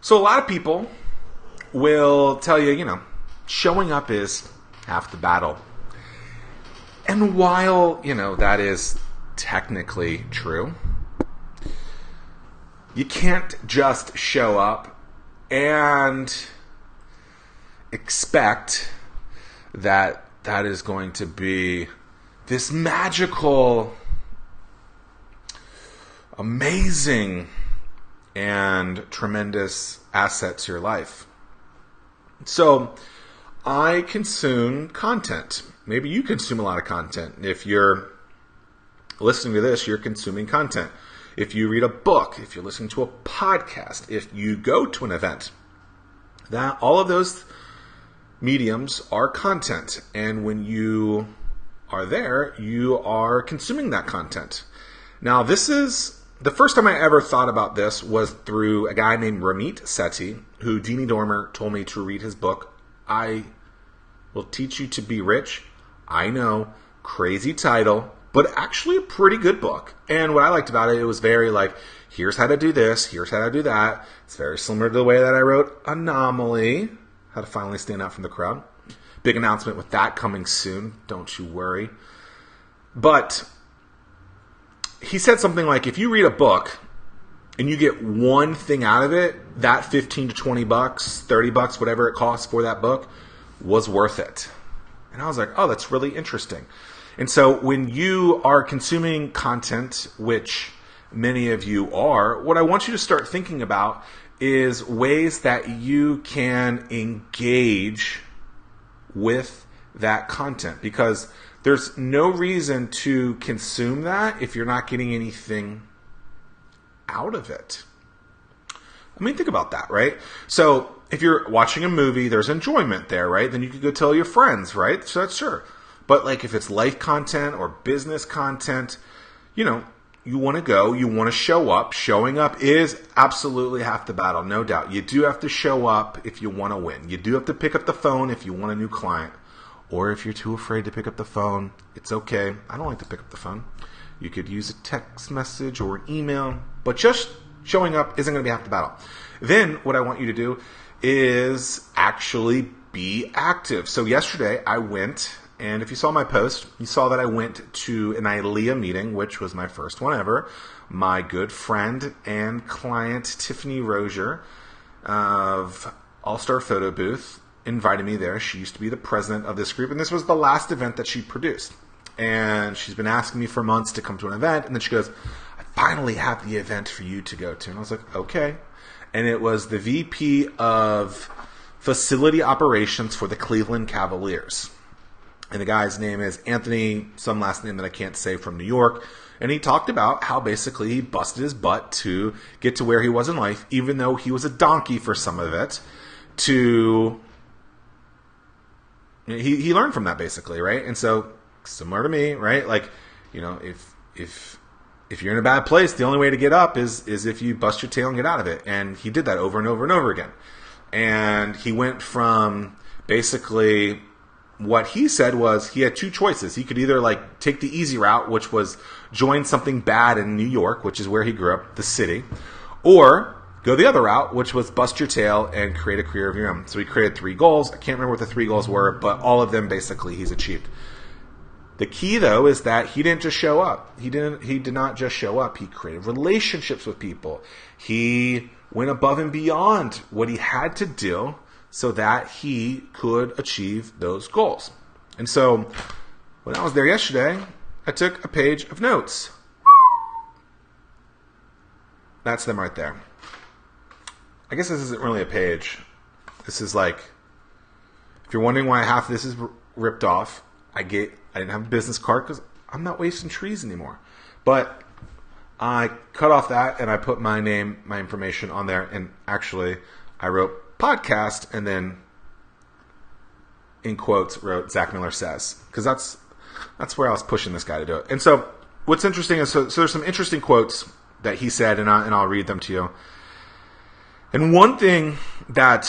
So a lot of people will tell you, showing up is half the battle. And while, that is technically true, you can't just show up and expect that is going to be this magical, amazing, and tremendous asset to your life. So, I consume content. Maybe you consume a lot of content. If you're listening to this, you're consuming content. If you read a book, if you're listening to a podcast, if you go to an event, that all of those mediums are content. And when you are there, you are consuming that content. Now, this is the first time I ever thought about this was through a guy named Ramit Sethi, who Deanie Dormer told me to read his book, I Will Teach You to Be Rich. I know, crazy title, but actually a pretty good book. And what I liked about it, it was very like, here's how to do this, here's how to do that. It's very similar to the way that I wrote Anomaly, how to finally stand out from the crowd. Big announcement with that coming soon, don't you worry. But he said something like, if you read a book and you get one thing out of it, that 15 to 20 bucks, 30 bucks, whatever it costs for that book was worth it. And I was like, oh, that's really interesting. And so when you are consuming content, which many of you are, what I want you to start thinking about is ways that you can engage with that content, because there's no reason to consume that if you're not getting anything out of it. I mean, think about that, right? So if you're watching a movie, there's enjoyment there, right? Then you could go tell your friends, right? So that's sure. But like if it's life content or business content, you want to go, you want to show up. Showing up is absolutely half the battle, no doubt. You do have to show up if you want to win. You do have to pick up the phone if you want a new client. Or if you're too afraid to pick up the phone, it's okay. I don't like to pick up the phone. You could use a text message or an email, but just showing up isn't going to be half the battle. Then what I want you to do is actually be active. So yesterday I went, and if you saw my post, you saw that I went to an ILEA meeting, which was my first one ever. My good friend and client, Tiffany Rozier of All-Star Photo Booth, invited me there. She used to be the president of this group, and this was the last event that she produced. And she's been asking me for months to come to an event, and then she goes, I finally have the event for you to go to. And I was like, okay. And it was the VP of Facility Operations for the Cleveland Cavaliers. And the guy's name is Anthony, some last name that I can't say, from New York. And he talked about how basically he busted his butt to get to where he was in life, even though he was a donkey for some of it, he learned from that basically, right? And so similar to me, right? Like, if you're in a bad place, the only way to get up is if you bust your tail and get out of it. And he did that over and over and over again. And he went from basically what he said was he had two choices. He could either like take the easy route, which was join something bad in New York, which is where he grew up, the city, or go the other route, which was bust your tail and create a career of your own. So he created 3 goals. I can't remember what the 3 goals were, but all of them basically he's achieved. The key, though, is that he didn't just show up. He did not just show up. He created relationships with people. He went above and beyond what he had to do so that he could achieve those goals. And so when I was there yesterday, I took a page of notes. That's them right there. I guess this isn't really a page. This is like, if you're wondering why half of this is ripped off, I didn't have a business card because I'm not wasting trees anymore. But I cut off that and I put my name, my information on there. And actually, I wrote podcast and then in quotes wrote Zack Miller Says, because that's where I was pushing this guy to do it. And so what's interesting is so there's some interesting quotes that he said, and I'll read them to you. And one thing that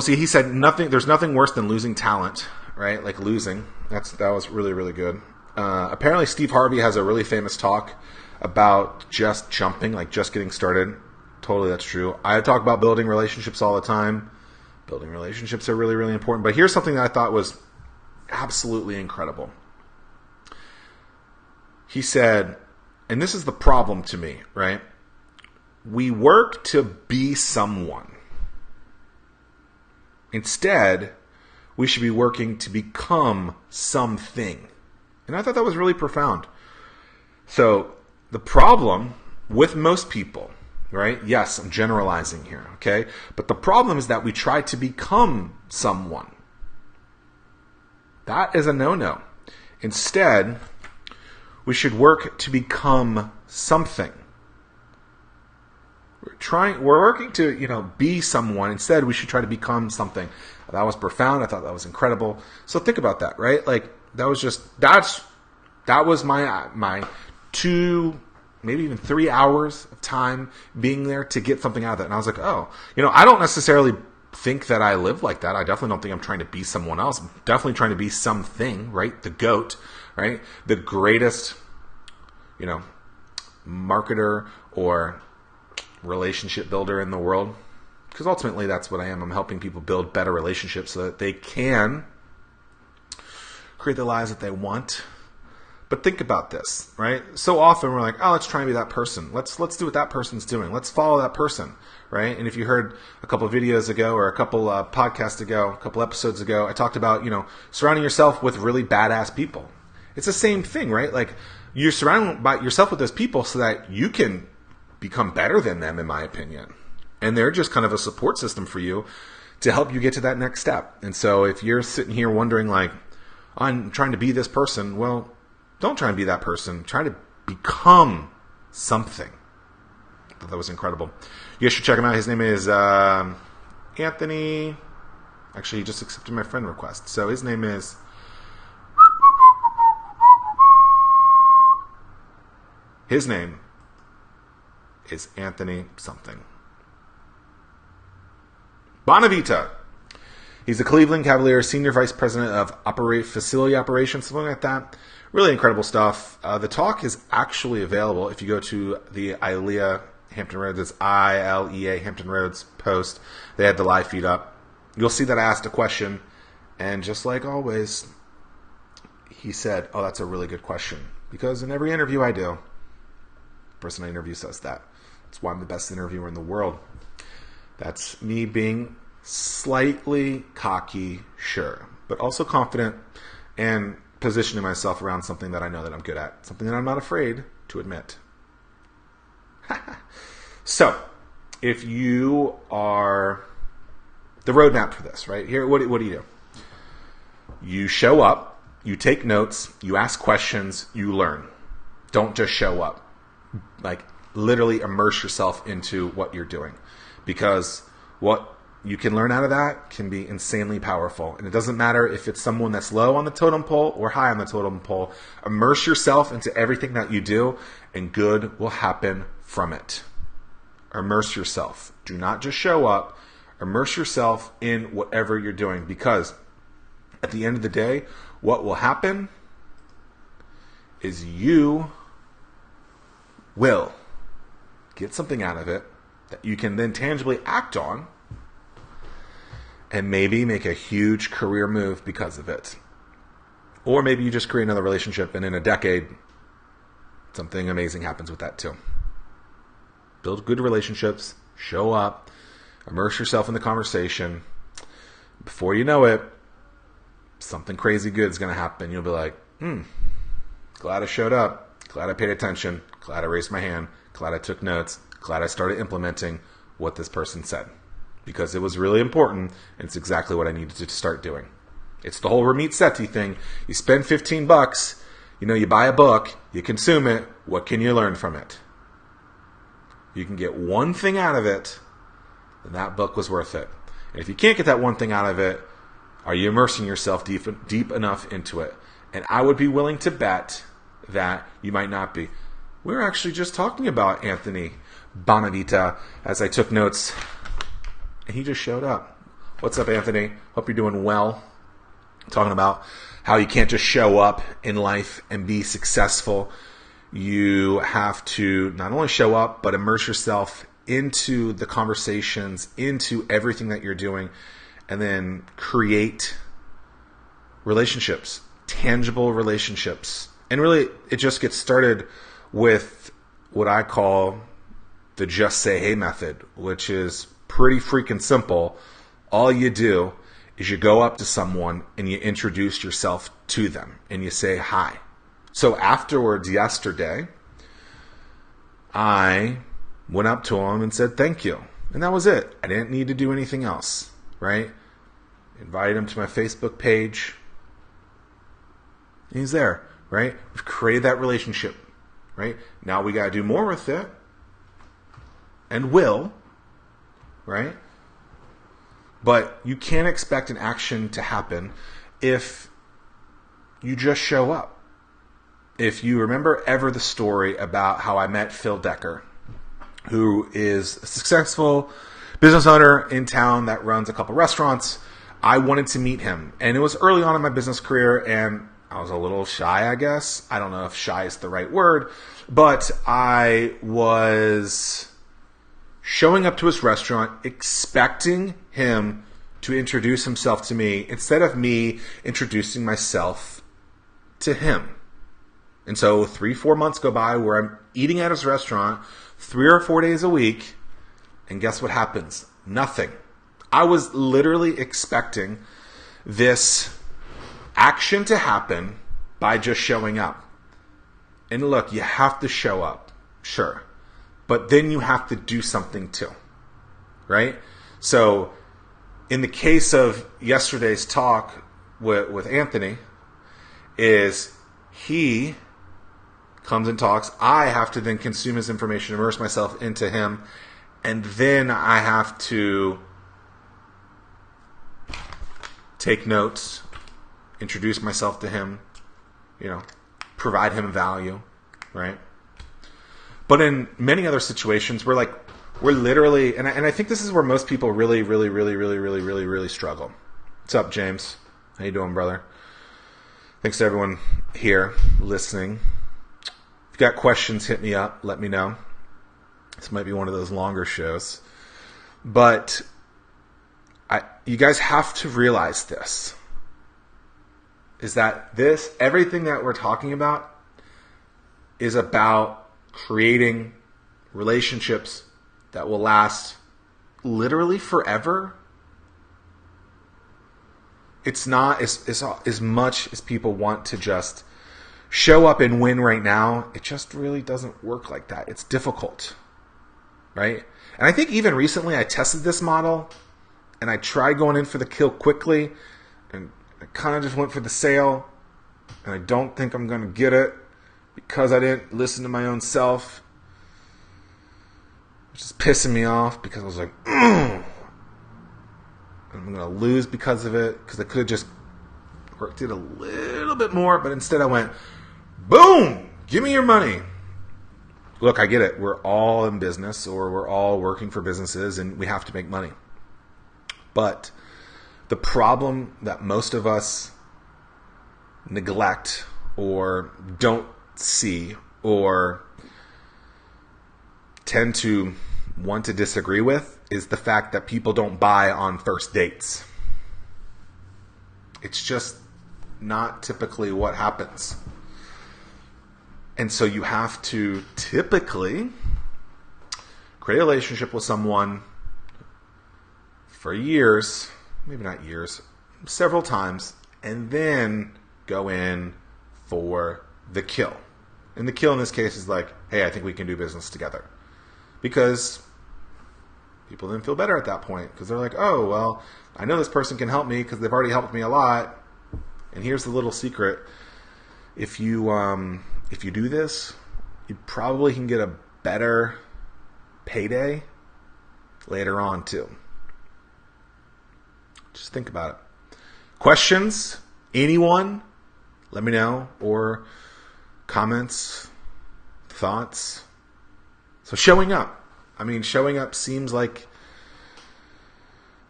he said there's nothing worse than losing talent, right? Like losing. That was really, really good. Apparently Steve Harvey has a really famous talk about just jumping, like just getting started. Totally, that's true. I talk about building relationships all the time. Building relationships are really, really important. But here's something that I thought was absolutely incredible. He said, and this is the problem to me, right? We work to be someone. Instead, we should be working to become something. And I thought that was really profound. So the problem with most people, right? Yes, I'm generalizing here, okay? But the problem is that we try to become someone. That is a no-no. Instead, we should work to become something. We're working to, be someone. Instead, we should try to become something. That was profound. I thought that was incredible. So think about that, right? Like that was my 2, maybe even 3 hours of time being there to get something out of it. And I was like, oh, I don't necessarily think that I live like that. I definitely don't think I'm trying to be someone else. I'm definitely trying to be something, right? The GOAT, right? The greatest, marketer or relationship builder in the world. Because ultimately that's what I am. I'm helping people build better relationships so that they can create the lives that they want. But think about this, right? So often we're like, oh, let's try and be that person. Let's do what that person's doing. Let's follow that person, right? And if you heard a couple of videos ago or a couple podcasts ago, a couple episodes ago, I talked about, surrounding yourself with really badass people. It's the same thing, right? Like you're surrounding yourself with those people so that you can become better than them, in my opinion. And they're just kind of a support system for you to help you get to that next step. And so if you're sitting here wondering like, I'm trying to be this person, well, don't try and be that person. Try to become something. I thought that was incredible. You guys should check him out. His name is Anthony. Actually, he just accepted my friend request. So his name is... His name is Anthony something. Bonavita. He's the Cleveland Cavaliers Senior Vice President of Facility Operations, something like that. Really incredible stuff. The talk is actually available if you go to the ILEA Hampton Roads. It's ILEA Hampton Roads post. They had the live feed up. You'll see that I asked a question, and just like always, he said, oh, that's a really good question. Because in every interview I do, the person I interview says that. That's why I'm the best interviewer in the world. That's me being slightly cocky, sure, but also confident and positioning myself around something that I know that I'm good at, something that I'm not afraid to admit. So, if you are the roadmap for this, right here, what do you do? You show up, you take notes, you ask questions, you learn. Don't just show up. Like, literally immerse yourself into what you're doing. Because what you can learn out of that can be insanely powerful. And it doesn't matter if it's someone that's low on the totem pole or high on the totem pole. Immerse yourself into everything that you do, and good will happen from it. Immerse yourself. Do not just show up. Immerse yourself in whatever you're doing. Because at the end of the day, what will happen is you will get something out of it that you can then tangibly act on and maybe make a huge career move because of it. Or maybe you just create another relationship and in a decade, something amazing happens with that too. Build good relationships, show up, immerse yourself in the conversation. Before you know it, something crazy good is going to happen. You'll be like, glad I showed up, glad I paid attention, glad I raised my hand, glad I took notes, glad I started implementing what this person said. Because it was really important, and it's exactly what I needed to start doing. It's the whole Ramit Sethi thing. You spend $15, you buy a book, you consume it, what can you learn from it? You can get one thing out of it, then that book was worth it. And if you can't get that one thing out of it, are you immersing yourself deep enough into it? And I would be willing to bet that you might not be. We were actually just talking about Anthony Bonavita as I took notes, and he just showed up. What's up, Anthony? Hope you're doing well. Talking about how you can't just show up in life and be successful. You have to not only show up, but immerse yourself into the conversations, into everything that you're doing, and then create relationships, tangible relationships. And really, it just gets started with what I call the just say hey method, which is pretty freaking simple. All you do is you go up to someone and you introduce yourself to them and you say hi. So afterwards, yesterday, I went up to him and said thank you. And that was it. I didn't need to do anything else, right? Invited him to my Facebook page. And he's there, right? We've created that relationship, right? Now we got to do more with it. And will, right? But you can't expect an action to happen if you just show up. If you remember ever the story about how I met Phil Decker, who is a successful business owner in town that runs a couple restaurants, I wanted to meet him. And it was early on in my business career, and I was a little shy, I guess. I don't know if shy is the right word, but I was showing up to his restaurant, expecting him to introduce himself to me instead of me introducing myself to him. And so 3-4 months go by where I'm eating at his restaurant 3 or 4 days a week, and guess what happens? Nothing. I was literally expecting this action to happen by just showing up. And look, you have to show up, sure. But then you have to do something too, right? So in the case of yesterday's talk with Anthony, is he comes and talks. I have to then consume his information, immerse myself into him, and then I have to take notes, introduce myself to him, provide him value, right? But in many other situations, we're literally, and I think this is where most people really struggle. What's up, James? How you doing, brother? Thanks to everyone here listening. If you got questions, hit me up. Let me know. This might be one of those longer shows. But you guys have to realize this. Is that everything that we're talking about is about creating relationships that will last literally forever. It's not as much as people want to just show up and win right now. It just really doesn't work like that. It's difficult, right? And I think even recently I tested this model and I tried going in for the kill quickly and I kind of just went for the sale, and I don't think I'm going to get it because I didn't listen to my own self, which is pissing me off because I was like, I'm going to lose because of it, because I could have just worked it a little bit more, but instead I went, boom, give me your money. Look, I get it. We're all in business, or we're all working for businesses, and we have to make money. But the problem that most of us neglect or don't see or tend to want to disagree with is the fact that people don't buy on first dates. It's just not typically what happens. And so you have to typically create a relationship with someone for years, maybe not years, several times, and then go in for the kill. And the kill in this case is like, hey, I think we can do business together. Because people then feel better at that point, because they're like, oh, well, I know this person can help me because they've already helped me a lot. And here's the little secret. If you do this, you probably can get a better payday later on too. Just think about it. Questions? Anyone? Let me know. Or comments, thoughts. So showing up. Showing up seems like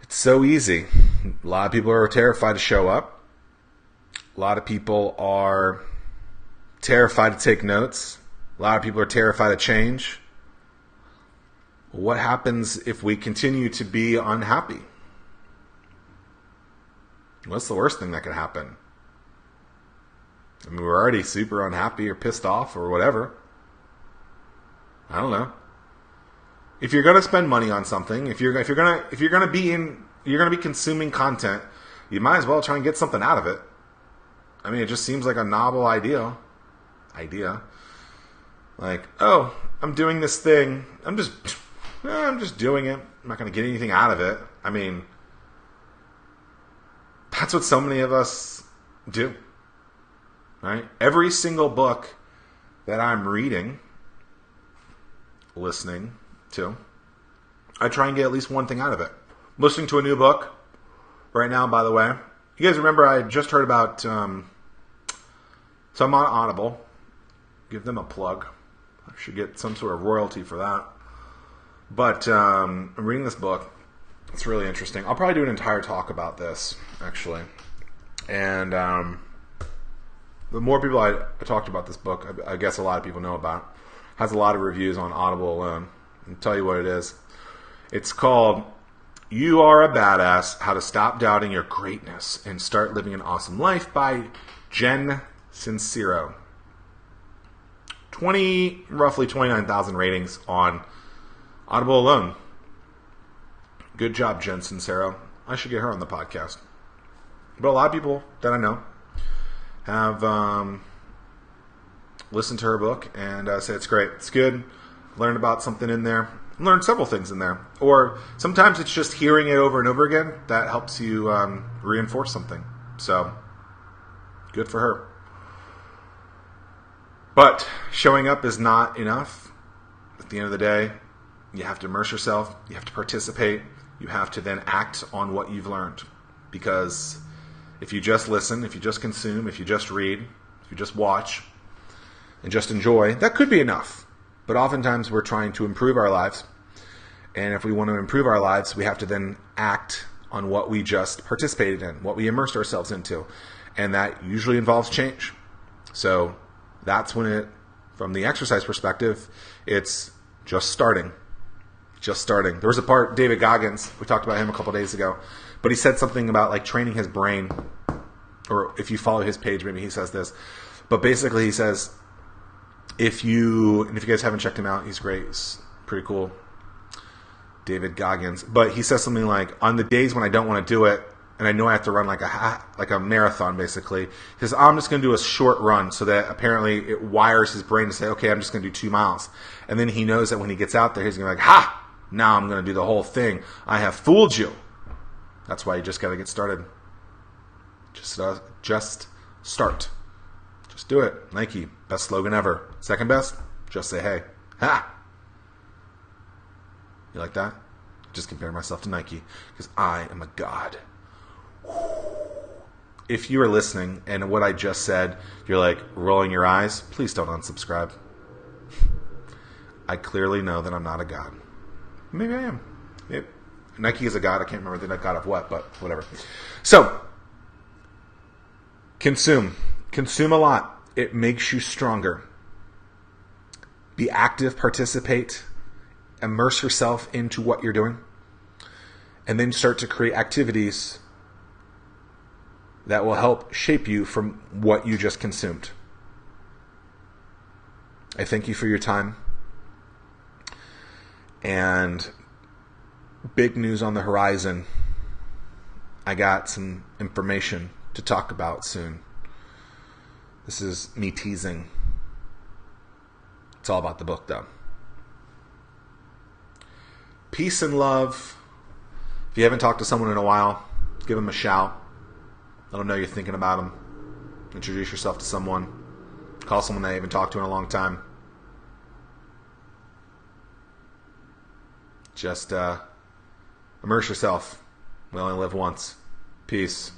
it's so easy. A lot of people are terrified to show up. A lot of people are terrified to take notes. A lot of people are terrified to change. What happens if we continue to be unhappy? What's the worst thing that could happen? I mean, we're already super unhappy or pissed off or whatever. I don't know. If you're gonna spend money on something, if you're gonna be consuming content, you might as well try and get something out of it. I mean, it just seems like a novel idea. Like, oh, I'm doing this thing. I'm just doing it. I'm not gonna get anything out of it. I mean, that's what so many of us do. Right? Every single book that I'm reading, listening to, I try and get at least one thing out of it. Listening to a new book right now, by the way. You guys remember I just heard about, so I'm on Audible. Give them a plug. I should get some sort of royalty for that. But I'm reading this book. It's really interesting. I'll probably do an entire talk about this, actually. And the more people I talked about this book, I guess a lot of people know about it. Has a lot of reviews on Audible alone. I'll tell you what it is. It's called You Are a Badass, How to Stop Doubting Your Greatness and Start Living an Awesome Life by Jen Sincero. Roughly 29,000 ratings on Audible alone. Good job, Jen Sincero. I should get her on the podcast. But a lot of people that I know have listened to her book and say it's great. It's good. Learned about something in there. Learned several things in there. Or sometimes it's just hearing it over and over again that helps you reinforce something. So, good for her. But showing up is not enough. At the end of the day, you have to immerse yourself. You have to participate. You have to then act on what you've learned. Because if you just listen, if you just consume, if you just read, if you just watch, and just enjoy, that could be enough. But oftentimes we're trying to improve our lives. And if we want to improve our lives, we have to then act on what we just participated in, what we immersed ourselves into. And that usually involves change. So that's when from the exercise perspective, it's just starting. Just starting. There was a part, David Goggins, we talked about him a couple days ago, but he said something about like training his brain, or if you follow his page, maybe he says this. But basically he says, if you guys haven't checked him out, he's great. He's pretty cool. David Goggins. But he says something like, on the days when I don't want to do it, and I know I have to run like a marathon, basically, he says, I'm just going to do a short run, so that apparently it wires his brain to say, okay, I'm just going to do 2 miles. And then he knows that when he gets out there, he's going to be like, ha! Now I'm going to do the whole thing. I have fooled you. That's why you just got to get started. Just start. Just do it. Nike, best slogan ever. Second best, just say hey. Ha! You like that? Just compare myself to Nike because I am a god. If you are listening and what I just said, you're like rolling your eyes, please don't unsubscribe. I clearly know that I'm not a god. Maybe I am. Maybe. Nike is a god. I can't remember the god of what, but whatever. So, consume. Consume a lot. It makes you stronger. Be active, participate, immerse yourself into what you're doing, and then start to create activities that will help shape you from what you just consumed. I thank you for your time. And big news on the horizon. I got some information to talk about soon. This is me teasing. It's all about the book, though. Peace and love. If you haven't talked to someone in a while, give them a shout. Let them know you're thinking about them. Introduce yourself to someone. Call someone that you haven't talked to in a long time. Just immerse yourself. We only live once. Peace.